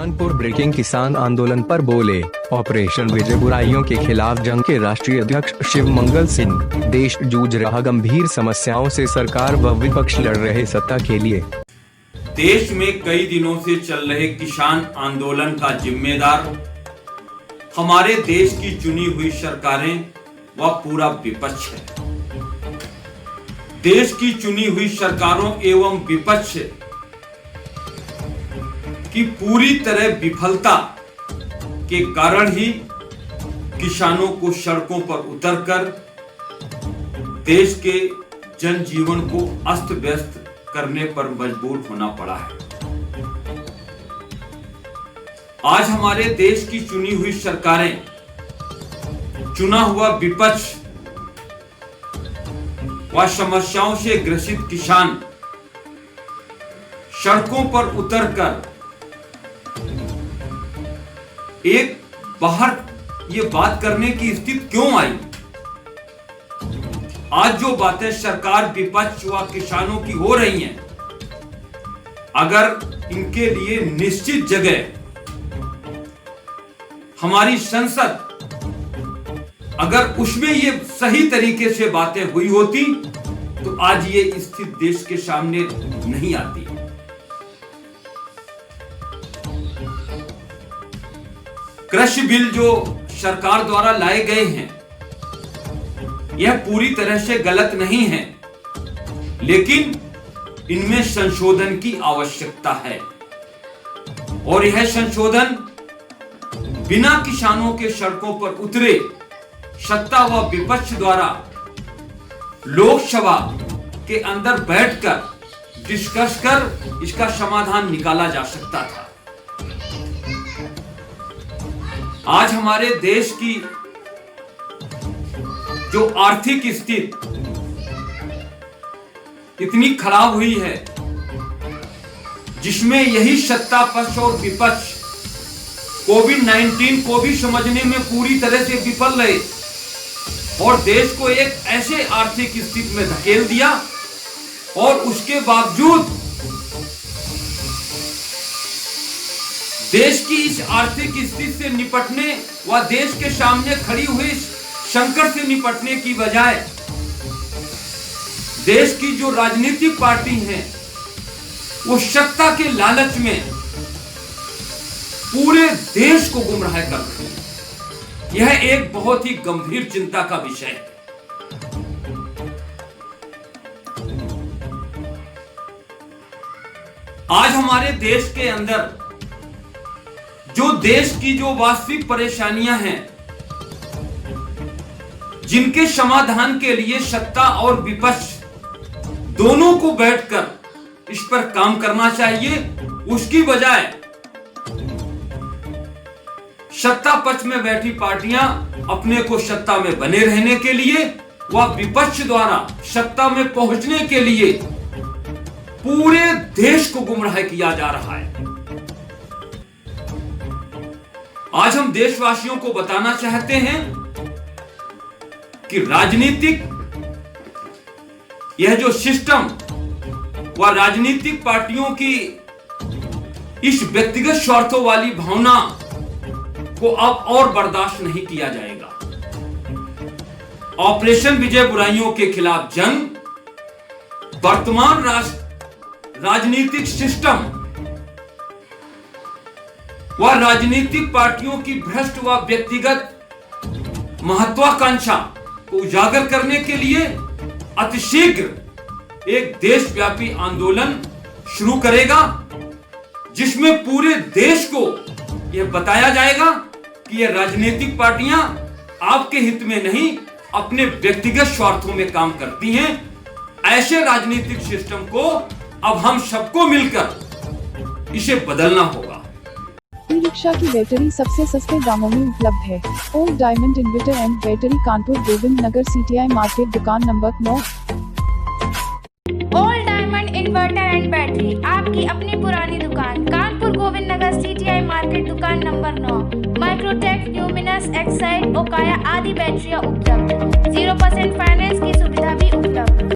Kanpur breaking किसान आंदोलन पर बोले, ऑपरेशन विजय बुराइयों के खिलाफ जंग के राष्ट्रीय अध्यक्ष शिव मंगल सिंह। देश जूझ रहा गंभीर समस्याओं से, सरकार व विपक्ष लड़ रहे सत्ता के लिए। देश में कई दिनों से चल रहे किसान आंदोलन का जिम्मेदार हमारे देश की चुनी हुई सरकारें व पूरा विपक्ष है। देश की चुनी हुई सरकारों एवं विपक्ष की पूरी तरह विफलता के कारण ही किसानों को सड़कों पर उतरकर देश के जनजीवन को अस्त व्यस्त करने पर मजबूर होना पड़ा है। आज हमारे देश की चुनी हुई सरकारें, चुना हुआ विपक्ष व समस्याओं से ग्रसित किसान सड़कों पर उतरकर एक बाहर ये बात करने की स्थिति क्यों आई। आज जो बातें सरकार, विपक्ष व किसानों की हो रही हैं, अगर इनके लिए निश्चित जगह हमारी संसद, अगर उसमें ये सही तरीके से बातें हुई होती तो आज ये स्थिति देश के सामने नहीं आती। कृषि बिल जो सरकार द्वारा लाए गए हैं, यह पूरी तरह से गलत नहीं है, लेकिन इनमें संशोधन की आवश्यकता है। और यह संशोधन बिना किसानों के सड़कों पर उतरे सत्ता व विपक्ष द्वारा लोकसभा के अंदर बैठकर डिस्कस कर इसका समाधान निकाला जा सकता था। आज हमारे देश की जो आर्थिक स्थिति इतनी खराब हुई है, जिसमें यही सत्ता पक्ष और विपक्ष कोविड-19 को भी समझने में पूरी तरह से विफल रहे और देश को एक ऐसे आर्थिक स्थिति में धकेल दिया, और उसके बावजूद देश की इस आर्थिक स्थिति से निपटने व देश के सामने खड़ी हुई संकट से निपटने की बजाय देश की जो राजनीतिक पार्टी हैं, वो सत्ता के लालच में पूरे देश को गुमराह कर रही है। यह एक बहुत ही गंभीर चिंता का विषय है। आज हमारे देश के अंदर जो देश की जो वास्तविक परेशानियां हैं, जिनके समाधान के लिए सत्ता और विपक्ष दोनों को बैठकर इस पर काम करना चाहिए, उसकी बजाय सत्ता पक्ष में बैठी पार्टियां अपने को सत्ता में बने रहने के लिए व विपक्ष द्वारा सत्ता में पहुंचने के लिए पूरे देश को गुमराह किया जा रहा है। आज हम देशवासियों को बताना चाहते हैं कि राजनीतिक यह जो सिस्टम व राजनीतिक पार्टियों की इस व्यक्तिगत स्वार्थों वाली भावना को अब और बर्दाश्त नहीं किया जाएगा। ऑपरेशन विजय बुराइयों के खिलाफ जंग वर्तमान राजनीतिक सिस्टम व राजनीतिक पार्टियों की भ्रष्ट व व्यक्तिगत महत्वाकांक्षा को उजागर करने के लिए अतिशीघ्र एक देशव्यापी आंदोलन शुरू करेगा, जिसमें पूरे देश को यह बताया जाएगा कि यह राजनीतिक पार्टियां आपके हित में नहीं, अपने व्यक्तिगत स्वार्थों में काम करती हैं। ऐसे राजनीतिक सिस्टम को अब हम सबको मिलकर इसे बदलना होगा। ई रिक्शा की बैटरी सबसे सस्ते दामों में उपलब्ध है। Old diamond inverter and battery, Kanpur Govind Nagar, CTI market, दुकान number 9। Old diamond inverter and battery, आपकी अपनी पुरानी दुकान, कानपुर गोविंद नगर, CTI मार्केट, दुकान number 9। Microtek, Luminous, Exide, Okaya आदि बैटरियां उपलब्ध। 0% फाइनेंस की सुविधा भी उपलब्ध।